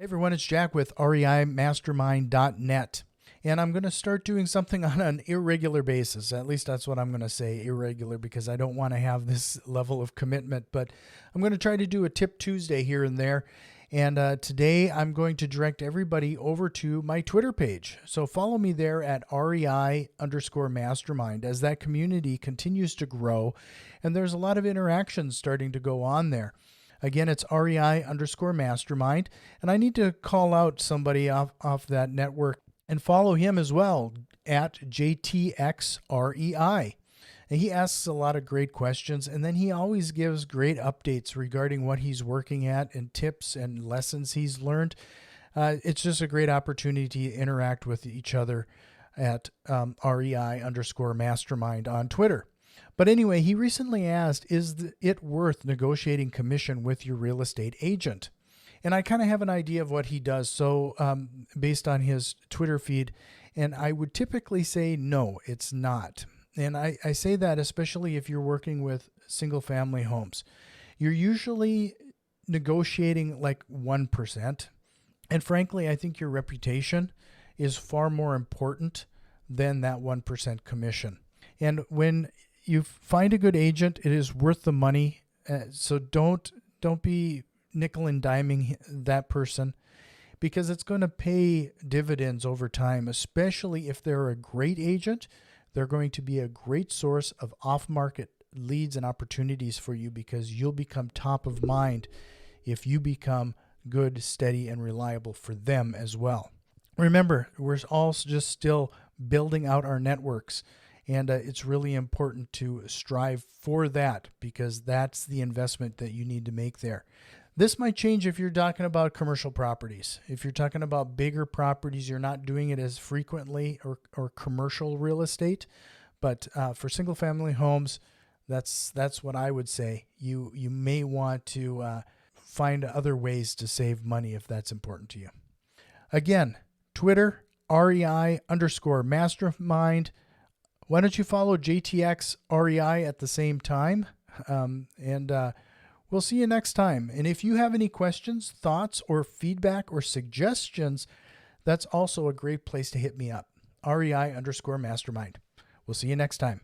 Hey everyone, it's Jack with reimastermind.net. And I'm going to start doing something on an irregular basis. At least that's what I'm going to say, irregular, because I don't want to have this level of commitment. But I'm going to try to do a Tip Tuesday here and there. And today I'm going to direct everybody over to my Twitter page. So follow me there at REI_mastermind as that community continues to grow. And there's a lot of interactions starting to go on there. Again, it's REI_mastermind. And I need to call out somebody off that network and follow him as well at JTXREI. And he asks a lot of great questions, and then he always gives great updates regarding what he's working at and tips and lessons he's learned. It's just a great opportunity to interact with each other at REI_mastermind on Twitter. But anyway, he recently asked, is it worth negotiating commission with your real estate agent? And I kind of have an idea of what he does, so based on his Twitter feed, and I would typically say no, it's not. And I say that especially if you're working with single-family homes. You're usually negotiating like 1%. And frankly, I think your reputation is far more important than that 1% commission. And when you find a good agent, it is worth the money. So don't be nickel and diming that person, because it's going to pay dividends over time, especially if they're a great agent. They're going to be a great source of off-market leads and opportunities for you, because you'll become top of mind if you become good, steady, and reliable for them as well. Remember, we're all just still building out our networks. And it's really important to strive for that, because that's the investment that you need to make there. This might change if you're talking about commercial properties. If you're talking about bigger properties, you're not doing it as frequently, or commercial real estate. But for single family homes, that's what I would say. You may want to find other ways to save money if that's important to you. Again, Twitter, REI_mastermind. Why don't you follow JTX REI at the same time? We'll see you next time. And if you have any questions, thoughts, or feedback or suggestions, that's also a great place to hit me up. REI_mastermind. We'll see you next time.